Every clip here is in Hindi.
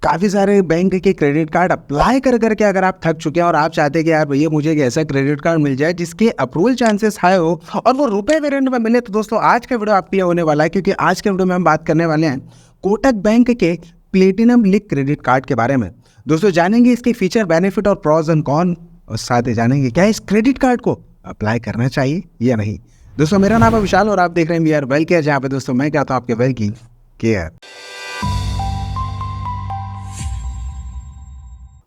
काफ़ी सारे बैंक के क्रेडिट कार्ड अप्लाई कर करके अगर आप थक चुके हैं और आप चाहते हैं कि यार भैया मुझे एक ऐसा क्रेडिट कार्ड मिल जाए जिसके अप्रूवल चांसेस हाई हो और वो रुपए वेरिएंट में मिले, तो दोस्तों आज का वीडियो आपके लिए होने वाला है, क्योंकि आज के वीडियो में हम बात करने वाले हैं कोटक बैंक के प्लेटिनम लीग क्रेडिट कार्ड के बारे में। दोस्तों जानेंगे इसके फीचर, बेनिफिट और प्रॉस एंड कॉन, और साथ ही जानेंगे क्या इस क्रेडिट कार्ड को अप्लाई करना चाहिए या नहीं। दोस्तों मेरा नाम है विशाल और आप देख रहे हैं वी आर वेल केयर, जहाँ पे दोस्तों मैं कहता हूँ आपके वेल की केयर।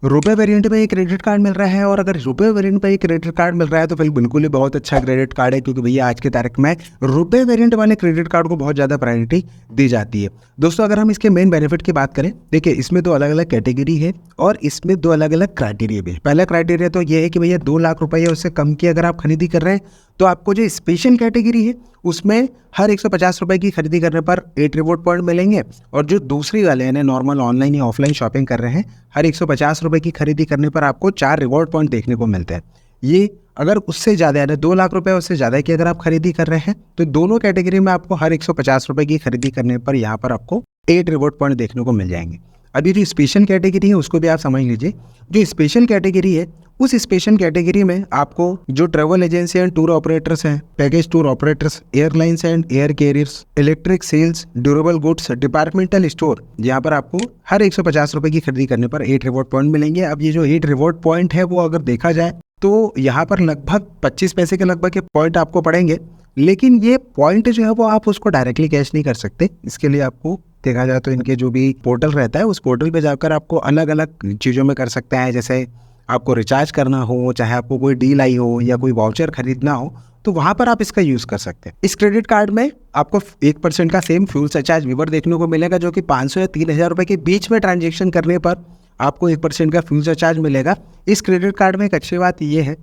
रुपए वेरिएंट में ये क्रेडिट कार्ड मिल रहा है, और अगर रुपए वेरिएंट में ये क्रेडिट कार्ड मिल रहा है तो फिर बिल्कुल ही बहुत अच्छा क्रेडिट कार्ड है, क्योंकि भैया आज की तारीख में रुपए वेरिएंट वाले क्रेडिट कार्ड को बहुत ज़्यादा प्रायोरिटी दी जाती है। दोस्तों अगर हम इसके मेन बेनिफिट की बात करें, देखिए इसमें दो अलग अलग कैटेगरी है और इसमें दो अलग अलग क्राइटेरिया भी है। पहला क्राइटेरिया तो ये है कि भैया 2 लाख रुपये उससे कम की अगर आप खरीदी कर रहे हैं तो आपको जो स्पेशल कैटेगरी है उसमें हर 150 रुपये की खरीदी करने पर 8 रिवॉर्ड पॉइंट मिलेंगे, और जो दूसरी वाले यानी नॉर्मल ऑनलाइन या ऑफलाइन शॉपिंग कर रहे हैं हर 150 रुपये की खरीदी करने पर आपको 4 रिवॉर्ड पॉइंट देखने को मिलते हैं। ये अगर उससे ज़्यादा यानी 2 लाख रुपये उससे ज़्यादा की अगर आप खरीदी कर रहे हैं तो दोनों कैटेगरी में आपको हर 150 रुपये की खरीदी करने पर यहाँ पर आपको 8 रिवॉर्ड पॉइंट देखने को मिल जाएंगे। अभी जो स्पेशल कैटेगरी है उसको भी आप समझ लीजिए। जो स्पेशल कैटेगरी है उस स्पेशल कैटेगरी में आपको जो travel agency and tour operators हैं, package tour operators, airlines and air carriers, electric sales, durable goods, departmental store, यहाँ पर आपको हर 150 रुपये की खरीदी करने पर 8 रिवॉर्ड पॉइंट मिलेंगे। अब ये जो 8 रिवॉर्ड पॉइंट है वो अगर देखा जाए तो यहाँ पर लगभग 25 पैसे के लगभग के पॉइंट आपको पड़ेंगे, लेकिन ये पॉइंट जो है वो आप उसको डायरेक्टली कैश नहीं कर सकते। इसके लिए आपको देखा जाए तो इनके जो भी पोर्टल रहता है उस पोर्टल पे जाकर आपको अलग अलग चीज़ों में कर सकते हैं। जैसे आपको रिचार्ज करना हो, चाहे आपको कोई डील आई हो या कोई वाउचर खरीदना हो, तो वहाँ पर आप इसका यूज़ कर सकते हैं। इस क्रेडिट कार्ड में आपको 1% का सेम फ्यूल सरचार्ज वेवर देखने को मिलेगा, जो कि 500 या 3000 रुपये के बीच में ट्रांजेक्शन करने पर आपको 1% का फ्यूल सरचार्ज मिलेगा। इस क्रेडिट कार्ड में एक अच्छी बात यह है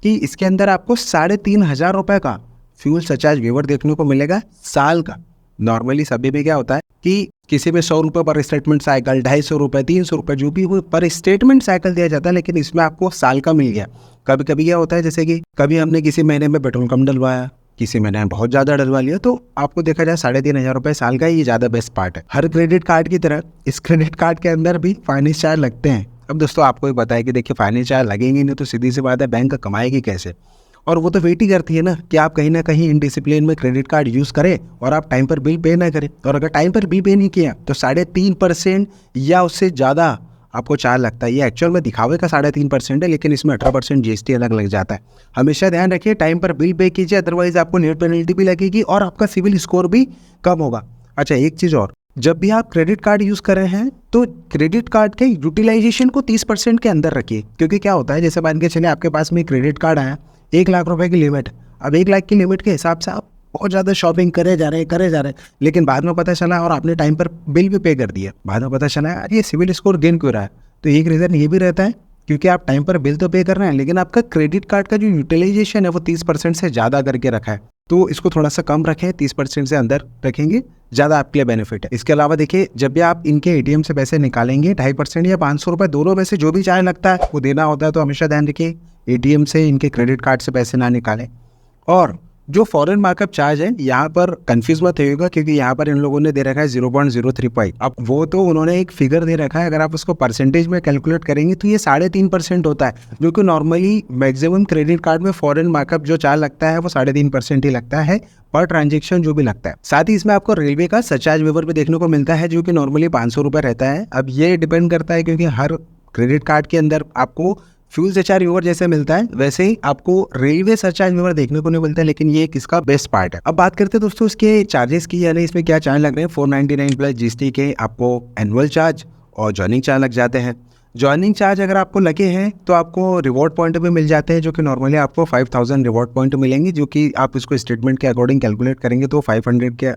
कि इसके अंदर आपको 3500 रुपये का फ्यूल सरचार्ज वेवर देखने को मिलेगा साल का। नॉर्मली सभी में क्या होता है कि किसी में 100 रुपये पर स्टेटमेंट साइकिल, 250 रुपये, 300 रुपये जो भी हो पर स्टेटमेंट साइकिल दिया जाता है, लेकिन इसमें आपको साल का मिल गया। कभी कभी क्या होता है जैसे कि कभी हमने किसी महीने में पेट्रोल कम डलवाया, किसी महीने में बहुत ज़्यादा डलवा लिया, तो आपको देखा जाए 3500 रुपये साल का ही ज़्यादा बेस्ट पार्ट है। हर क्रेडिट कार्ड की तरह इस क्रेडिट कार्ड के अंदर भी फाइनेंस चार्ज लगते हैं। अब दोस्तों आपको भी पता है कि देखिए फाइनेंस चार्ज लगेंगे नहीं तो सीधी सी बात है बैंक कमाएगी कैसे, और वो तो वेट ही करती है ना कि आप कहीं ना कहीं इनडिसिप्लिन में क्रेडिट कार्ड यूज़ करें और आप टाइम पर बिल पे ना करें। और अगर टाइम पर बिल पे नहीं किया तो 3.5% या उससे ज़्यादा आपको चार्ज लगता है। ये एक्चुअल में दिखावे का 3.5% है, लेकिन इसमें 18% GST अलग लग जाता है। हमेशा ध्यान रखिए टाइम पर बिल पे कीजिए, अदरवाइज आपको नेट पेनल्टी भी लगेगी और आपका सिविल स्कोर भी कम होगा। अच्छा एक चीज़ और, जब भी आप क्रेडिट कार्ड यूज़ कर रहे हैं तो क्रेडिट कार्ड के यूटिलाइजेशन को 30% के अंदर रखिए, क्योंकि क्या होता है जैसे मान के चले आपके पास में क्रेडिट कार्ड आया 1 लाख रुपए की लिमिट, अब 1 लाख की लिमिट के हिसाब से आप बहुत ज़्यादा शॉपिंग करे जा रहे हैं, लेकिन बाद में पता चला और आपने टाइम पर बिल भी पे कर दिया, बाद में पता चला यार ये सिविल स्कोर गिन क्यों रहा है। तो एक रीज़न ये भी रहता है क्योंकि आप टाइम पर बिल तो पे कर रहे हैं, लेकिन आपका क्रेडिट कार्ड का जो यूटिलाइजेशन है वो 30% से ज़्यादा करके रखा है। तो इसको थोड़ा सा कम रखें, 30% से अंदर रखेंगे, ज़्यादा आपके लिए बेनिफिट है। इसके अलावा देखिए जब भी आप इनके ATM से पैसे निकालेंगे 2.5% या 500 रुपये दोनों में से जो भी चार्ज लगता है वो देना होता है, तो हमेशा ध्यान रखिए ATM से इनके क्रेडिट कार्ड से पैसे ना निकालें। और जो फॉरेन मार्कअप चार्ज है यहाँ पर कंफ्यूज मत होइएगा, क्योंकि यहाँ पर इन लोगों ने दे रखा है 0.035। अब वो तो उन्होंने एक फिगर दे रखा है, अगर आप उसको परसेंटेज में कैलकुलेट करेंगे तो ये 3.5% होता है, जो कि नॉर्मली मैक्सिमम क्रेडिट कार्ड में फॉरेन मार्कअप जो चार्ज लगता है वो 3.5% ही लगता है पर ट्रांजेक्शन जो भी लगता है। साथ ही इसमें आपको रेलवे का सरचार्ज वेवर भी देखने को मिलता है, जो कि नॉर्मली 500 रुपये रहता है। अब ये डिपेंड करता है क्योंकि हर क्रेडिट कार्ड के अंदर आपको फ्यूल सरचार्ज वेवर जैसे मिलता है वैसे ही आपको रेलवे सरचार्ज वेवर देखने को नहीं मिलता है, लेकिन ये किसका बेस्ट पार्ट है। अब बात करते हैं दोस्तों इसके चार्जेस की, यानी इसमें क्या चार्ज लग रहे हैं। 499 प्लस GST के आपको एनुअल चार्ज और ज्वाइनिंग चार्ज लग जाते हैं। ज्वाइनिंग चार्ज अगर आपको लगे हैं तो आपको रिवॉर्ड पॉइंट भी मिल जाते हैं, जो कि नॉर्मली आपको 5000 रिवॉर्ड पॉइंट मिलेंगे, जो कि आप इसको स्टेटमेंट के अकॉर्डिंग कैलकुलेट करेंगे तो 500 के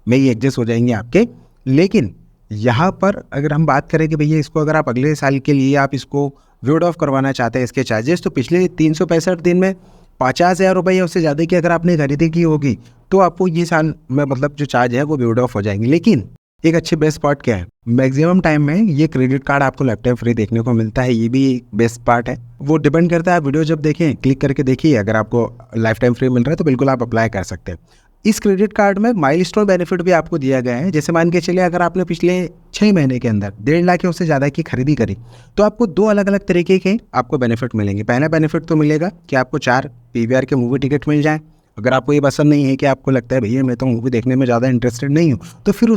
में ही एडजस्ट हो जाएंगे आपके। लेकिन यहाँ पर अगर हम बात करें कि भैया इसको अगर आप अगले साल के लिए आप इसको वेड ऑफ करवाना चाहते हैं इसके चार्जेस, तो पिछले 365 दिन में 50,000 रुपये या उससे ज़्यादा की अगर आपने खरीदी की होगी तो आपको ये साल में मतलब जो चार्ज है वो वेड ऑफ हो जाएंगे। लेकिन एक अच्छी बेस्ट पार्ट क्या है, मैक्सिमम टाइम में ये क्रेडिट कार्ड आपको लाइफ टाइम फ्री देखने को मिलता है, ये भी बेस्ट पार्ट है। वो डिपेंड करता है, वीडियो जब देखें क्लिक करके देखिए, अगर आपको लाइफ टाइम फ्री मिल रहा है तो बिल्कुल आप अप्लाई कर सकते हैं। इस क्रेडिट कार्ड में माइलस्टोन बेनिफिट भी आपको दिया गया है। जैसे मान के चलिए अगर आपने पिछले 6 महीने के अंदर 1.5 लाख या उससे ज़्यादा की खरीदी करी तो आपको 2 अलग अलग तरीके के आपको बेनिफिट मिलेंगे। पहला बेनिफिट तो मिलेगा कि आपको 4 PVR के मूवी टिकट मिल जाए। अगर आपको ये पसंद नहीं है कि आपको लगता है भैया मैं तो मूवी देखने में ज़्यादा इंटरेस्टेड नहीं हूँ, तो फिर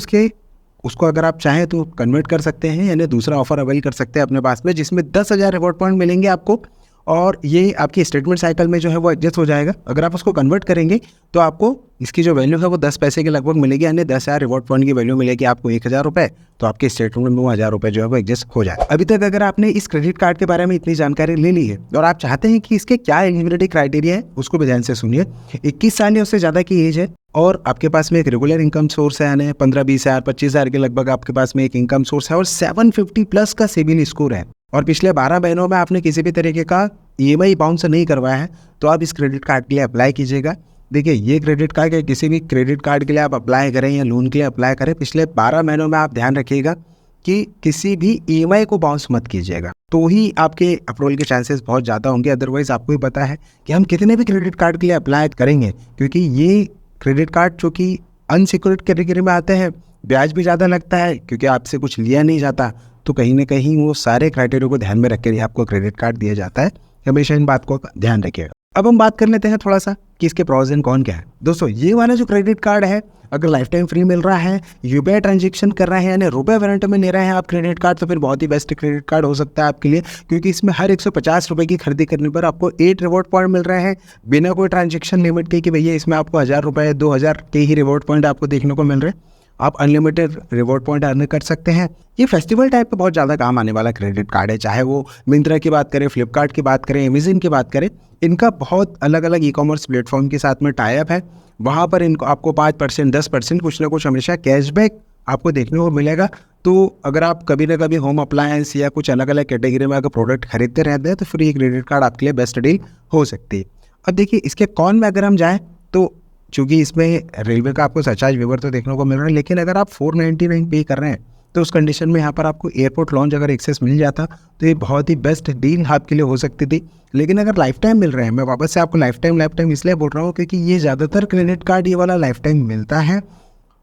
उसको अगर आप चाहें तो कन्वर्ट कर सकते हैं, यानी दूसरा ऑफर अवेल कर सकते हैं अपने पास में, जिसमें 10,000 रिवॉर्ड पॉइंट मिलेंगे आपको और ये आपकी स्टेटमेंट साइकिल में जो है वो एडजस्ट हो जाएगा। अगर आप उसको कन्वर्ट करेंगे तो आपको इसकी जो वैल्यू है वो 10 पैसे के लगभग मिलेगी, यानी 10,000 रिवॉर्ड पॉइंट की वैल्यू मिलेगी आपको 1,000 रुपये, तो आपके स्टेटमेंट में वो 1,000 रुपये जो है वो एडजस्ट हो जाएगा। अभी तक अगर आपने इस क्रेडिट कार्ड के बारे में इतनी जानकारी ले ली है और आप चाहते हैं कि इसके क्या एलिजिबिलिटी क्राइटेरिया है उसको भी ध्यान से सुनिए। 21 साल या उससे ज़्यादा की एज है और आपके पास में एक रेगुलर इनकम सोर्स है, यानी 15-20 हज़ार 25 हज़ार के लगभग आपके पास में एक इनकम सोर्स है और 750 प्लस का सिबिल स्कोर है और पिछले 12 महीनों में आपने किसी भी तरीके का EMI बाउंस नहीं करवाया है, तो आप इस क्रेडिट कार्ड के लिए अप्लाई कीजिएगा। देखिए ये क्रेडिट कार्ड या किसी भी क्रेडिट कार्ड के लिए आप अप्लाई करें या लोन के लिए अप्लाई करें, पिछले 12 महीनों में आप ध्यान रखिएगा कि किसी भी EMI को बाउंस मत कीजिएगा, तो ही आपके अप्रूवल के चांसेस बहुत ज़्यादा होंगे। अदरवाइज़ आपको ही पता है कि हम कितने भी क्रेडिट कार्ड के लिए अप्लाई करेंगे, क्योंकि ये क्रेडिट कार्ड जो कि अनसिक्योर्ड कैटेगरी में आते हैं, ब्याज भी ज़्यादा लगता है क्योंकि आपसे कुछ लिया नहीं जाता, तो कहीं ना कहीं वो सारे क्राइटेरिया को ध्यान में रख कर ही आपको क्रेडिट कार्ड दिया जाता है। हमेशा इन बात को ध्यान रखिएगा। अब हम बात कर लेते हैं थोड़ा सा कि इसके प्रोज एंड कॉन क्या है। दोस्तों ये वाला जो क्रेडिट कार्ड है, अगर लाइफ टाइम फ्री मिल रहा है, UPI ट्रांजेक्शन कर रहे हैं, यानी रुपए वेरिएंट में ले रहे हैं आप क्रेडिट कार्ड, तो फिर बहुत ही बेस्ट क्रेडिट कार्ड हो सकता है आपके लिए, क्योंकि इसमें हर 150 रुपये की खरीदी करने पर आपको 8 रिवॉर्ड पॉइंट मिल रहे हैं बिना कोई ट्रांजेक्शन लिमिट के, कि भैया इसमें आपको 1,000 रुपये 2,000 के ही रिवॉर्ड पॉइंट आपको देखने को मिल रहे हैं। आप अनलिमिटेड रिवॉर्ड पॉइंट अर्न कर सकते हैं। ये फेस्टिवल टाइप पे बहुत ज़्यादा काम आने वाला क्रेडिट कार्ड है, चाहे वो मिंत्रा की बात करें, फ्लिपकार्ट की बात करें, अमेज़न की बात करें, इनका बहुत अलग अलग ई-कॉमर्स प्लेटफॉर्म के साथ में टाई अप है। वहाँ पर इनको आपको 5% 10% कुछ ना कुछ हमेशा कैशबैक आपको देखने को मिलेगा। तो अगर आप कभी ना कभी होम अप्लायंस या कुछ अलग अलग कैटेगरी में अगर प्रोडक्ट खरीदते रहते हैं तो फिर ये क्रेडिट कार्ड आपके लिए बेस्ट डील हो सकती है। अब देखिए इसके कॉन में अगर हम जाएँ तो चूँकि इसमें रेलवे का आपको सरचार्ज वेवर तो देखने को मिल रहा है, लेकिन अगर आप 499 पे कर रहे हैं तो उस कंडीशन में यहाँ पर आपको एयरपोर्ट लॉन्च अगर एक्सेस मिल जाता तो ये बहुत ही बेस्ट डील आपके लिए हो सकती थी। लेकिन अगर लाइफ टाइम मिल रहे हैं, मैं वापस से आपको लाइफ टाइम इसलिए बोल रहा हूँ क्योंकि ये ज़्यादातर क्रेडिट कार्ड ये वाला लाइफ टाइम मिलता है,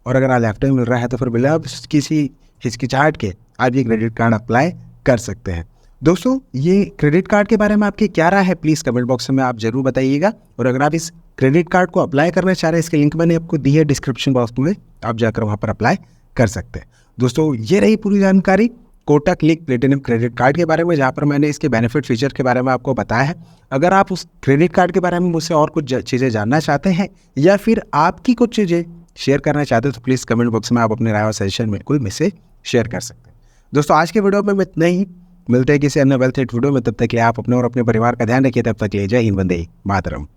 और अगर लाइफ टाइम मिल रहा है तो फिर बिना किसी हिचकिचाहट के आप ये क्रेडिट कार्ड अप्लाई कर सकते हैं। दोस्तों ये क्रेडिट कार्ड के बारे में आपकी क्या राय है, प्लीज़ कमेंट बॉक्स में आप ज़रूर बताइएगा। और अगर आप इस क्रेडिट कार्ड को अप्लाई करना चाह रहे हैं, इसके लिंक मैंने आपको दी है डिस्क्रिप्शन बॉक्स में, आप जाकर वहाँ पर अप्लाई कर सकते हैं। दोस्तों ये रही पूरी जानकारी Kotak click platinum credit card के बारे में, जहाँ पर मैंने इसके बेनिफिट फीचर के बारे में आपको बताया है। अगर आप उस क्रेडिट कार्ड के बारे में मुझसे और कुछ चीज़ें जानना चाहते हैं या फिर आपकी कुछ चीज़ें शेयर करना चाहते हैं तो प्लीज़ कमेंट बॉक्स में आप अपने राय और सजेशन बिल्कुल मुझसे शेयर कर सकते हैं। दोस्तों आज के वीडियो में इतना ही, मिलते हैं किसी अन्य वेल्थ वीडियो में, तब तक के आप अपने और अपने परिवार का ध्यान रखिए। तब तक ले जय हिंद, वंदे मातरम।